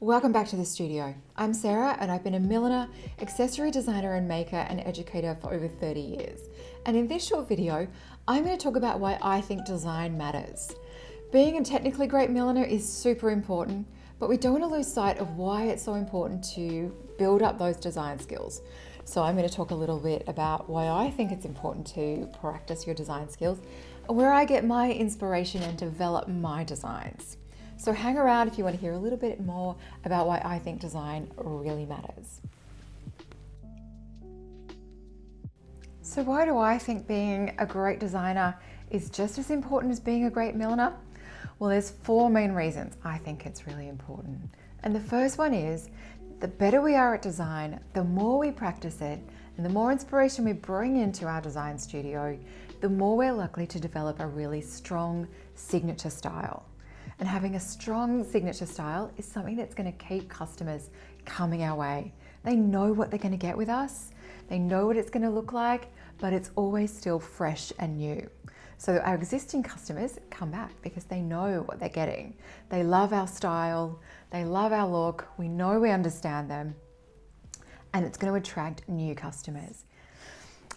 Welcome back to the studio. I'm Sarah and I've been a milliner, accessory designer and maker and educator for over 30 years. And in this short video, I'm going to talk about why I think design matters. Being a technically great milliner is super important, but we don't want to lose sight of why it's so important to build up those design skills. So I'm going to talk a little bit about why I think it's important to practice your design skills and where I get my inspiration and develop my designs. So hang around if you want to hear a little bit more about why I think design really matters. So why do I think being a great designer is just as important as being a great milliner? Well, there's four main reasons I think it's really important. And the first one is, the better we are at design, the more we practice it, and the more inspiration we bring into our design studio, the more we're likely to develop a really strong signature style. And having a strong signature style is something that's going to keep customers coming our way. They know what they're going to get with us. They know what it's going to look like, but it's always still fresh and new. So our existing customers come back because they know what they're getting. They love our style. They love our look. We know we understand them, and it's going to attract new customers.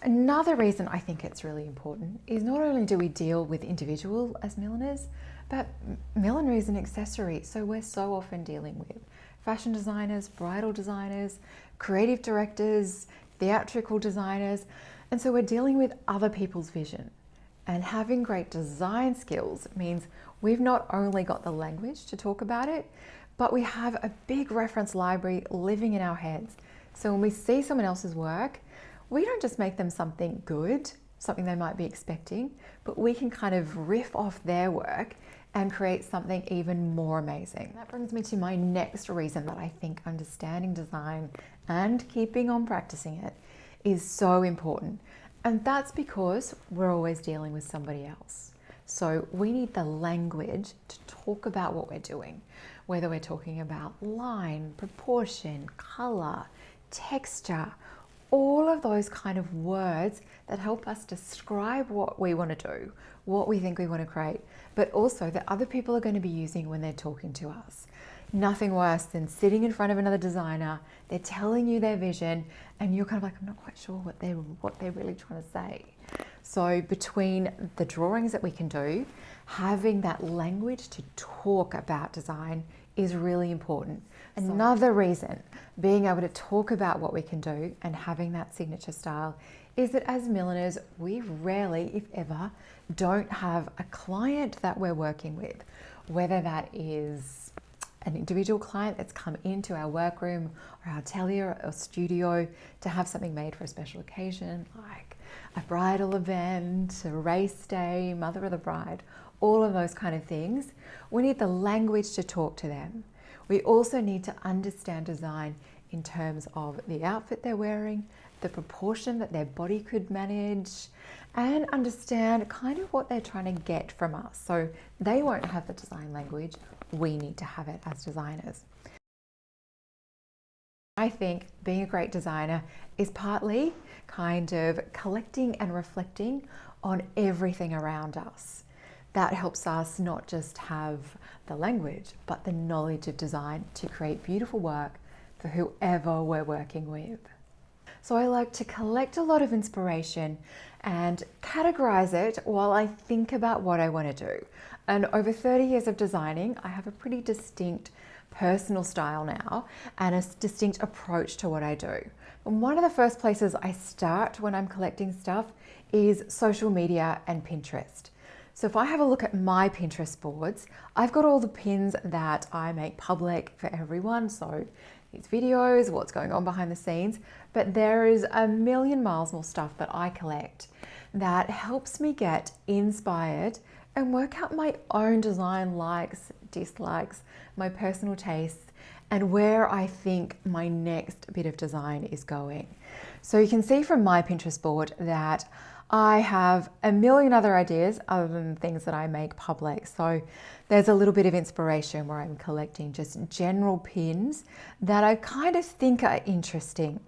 Another reason I think it's really important is not only do we deal with individuals as milliners, but millinery is an accessory, so we're so often dealing with fashion designers, bridal designers, creative directors, theatrical designers, and so we're dealing with other people's vision. And having great design skills means we've not only got the language to talk about it, but we have a big reference library living in our heads. So when we see someone else's work, we don't just make them something good, something they might be expecting, but we can kind of riff off their work and create something even more amazing. That brings me to my next reason that I think understanding design and keeping on practicing it is so important. And that's because we're always dealing with somebody else. So we need the language to talk about what we're doing, whether we're talking about line, proportion, color, texture, all of those kind of words that help us describe what we want to do, what we think we want to create, but also that other people are going to be using when they're talking to us. Nothing worse than sitting in front of another designer, they're telling you their vision, and you're kind of like, I'm not quite sure what they're really trying to say. So between the drawings that we can do, having that language to talk about design is really important. Another reason being able to talk about what we can do and having that signature style is that as milliners, we rarely, if ever, don't have a client that we're working with, whether that is an individual client that's come into our workroom or our atelier or studio to have something made for a special occasion, like a bridal event, a race day, mother of the bride, all of those kind of things. We need the language to talk to them. We also need to understand design in terms of the outfit they're wearing, the proportion that their body could manage, and understand kind of what they're trying to get from us. So they won't have the design language, we need to have it as designers. I think being a great designer is partly kind of collecting and reflecting on everything around us. That helps us not just have the language, but the knowledge of design to create beautiful work for whoever we're working with. So I like to collect a lot of inspiration and categorize it while I think about what I want to do. And over 30 years of designing, I have a pretty distinct personal style now and a distinct approach to what I do. And one of the first places I start when I'm collecting stuff is social media and Pinterest. So if I have a look at my Pinterest boards, I've got all the pins that I make public for everyone. So these videos, what's going on behind the scenes, but there is a million miles more stuff that I collect that helps me get inspired and work out my own design likes, dislikes, my personal tastes, and where I think my next bit of design is going. So you can see from my Pinterest board that I have a million other ideas other than things that I make public. So there's a little bit of inspiration where I'm collecting just general pins that I kind of think are interesting.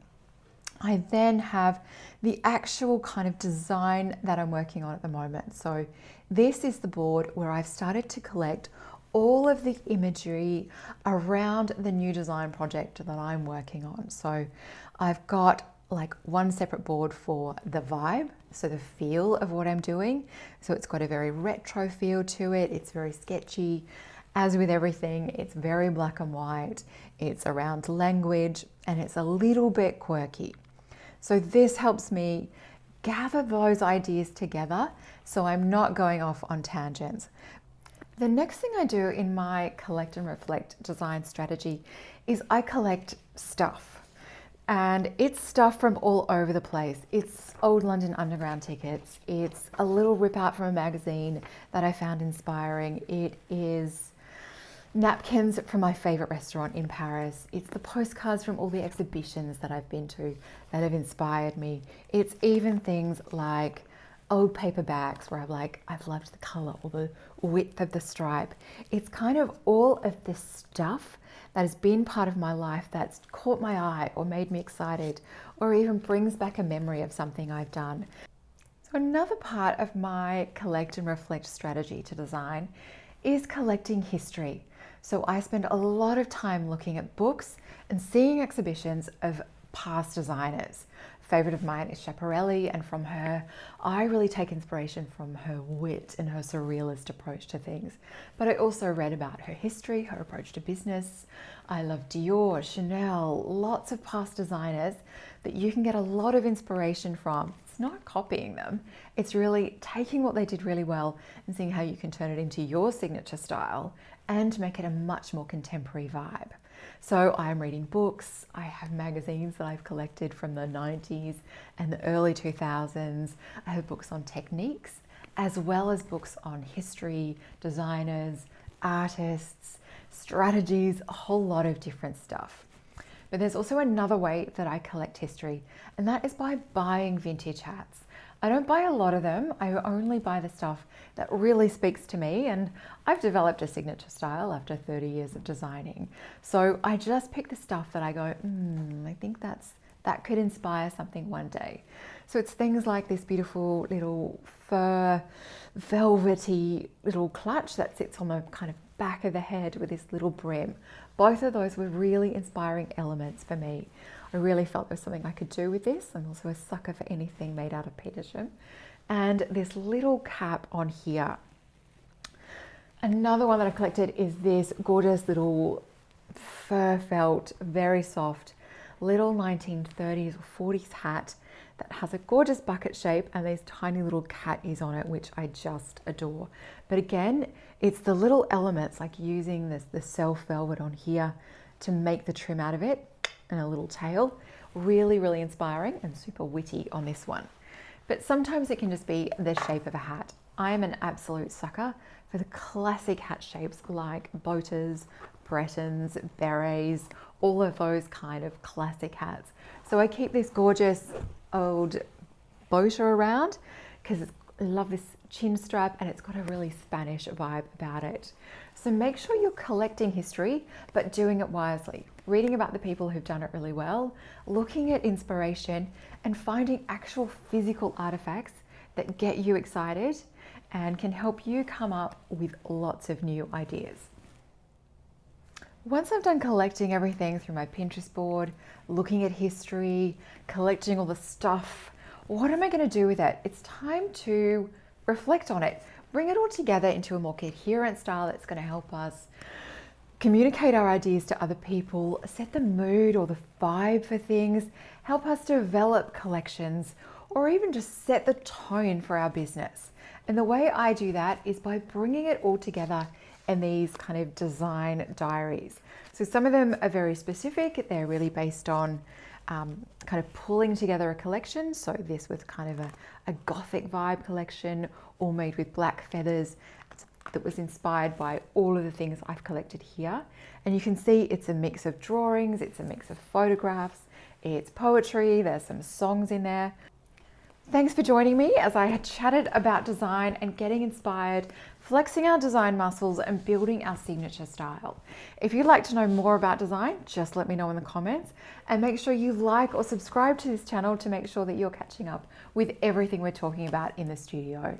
I then have the actual kind of design that I'm working on at the moment. So this is the board where I've started to collect all of the imagery around the new design project that I'm working on. So I've got like one separate board for the vibe, so the feel of what I'm doing. So it's got a very retro feel to it. It's very sketchy. As with everything, it's very black and white. It's around language and it's a little bit quirky. So this helps me gather those ideas together so I'm not going off on tangents. The next thing I do in my collect and reflect design strategy is I collect stuff. And it's stuff from all over the place. It's old London Underground tickets. It's a little rip out from a magazine that I found inspiring. It is napkins from my favorite restaurant in Paris. It's the postcards from all the exhibitions that I've been to that have inspired me. It's even things like old paper bags where I've loved the color or the width of the stripe. It's kind of all of this stuff that has been part of my life that's caught my eye or made me excited or even brings back a memory of something I've done. So another part of my collect and reflect strategy to design is collecting history. So I spend a lot of time looking at books and seeing exhibitions of past designers. Favorite of mine is Schiaparelli, and from her, I really take inspiration from her wit and her surrealist approach to things. But I also read about her history, her approach to business. I love Dior, Chanel, lots of past designers that you can get a lot of inspiration from. It's not copying them. It's really taking what they did really well and seeing how you can turn it into your signature style and make it a much more contemporary vibe. So I'm reading books, I have magazines that I've collected from the 90s and the early 2000s. I have books on techniques, as well as books on history, designers, artists, strategies, a whole lot of different stuff. But there's also another way that I collect history, and that is by buying vintage hats. I don't buy a lot of them. I only buy the stuff that really speaks to me, and I've developed a signature style after 30 years of designing. So I just pick the stuff that I go, I think that could inspire something one day. So it's things like this beautiful little fur, velvety little clutch that sits on the kind of back of the head with this little brim. Both of those were really inspiring elements for me. I really felt there was something I could do with this. I'm also a sucker for anything made out of Petersham. And this little cap on here. Another one that I collected is this gorgeous little fur felt, very soft, little 1930s or 40s hat that has a gorgeous bucket shape and these tiny little cat ears on it, which I just adore. But again, it's the little elements like using the self velvet on here to make the trim out of it and a little tail. Really, really inspiring and super witty on this one. But sometimes it can just be the shape of a hat. I am an absolute sucker for the classic hat shapes like boaters, Bretons, berets, all of those kind of classic hats. So I keep this gorgeous old boater around because I love this chin strap and it's got a really Spanish vibe about it. So make sure you're collecting history, but doing it wisely. Reading about the people who've done it really well, looking at inspiration and finding actual physical artifacts that get you excited and can help you come up with lots of new ideas. Once I've done collecting everything through my Pinterest board, looking at history, collecting all the stuff, what am I going to do with it? It's time to reflect on it. Bring it all together into a more coherent style that's going to help us communicate our ideas to other people, set the mood or the vibe for things, help us develop collections, or even just set the tone for our business. And the way I do that is by bringing it all together in these kind of design diaries. So some of them are very specific. They're really based on kind of pulling together a collection. So this was kind of a gothic vibe collection, all made with black feathers, that was inspired by all of the things I've collected here. And you can see it's a mix of drawings, it's a mix of photographs, it's poetry, there's some songs in there. Thanks for joining me as I had chatted about design and getting inspired, flexing our design muscles and building our signature style. If you'd like to know more about design, just let me know in the comments and make sure you like or subscribe to this channel to make sure that you're catching up with everything we're talking about in the studio.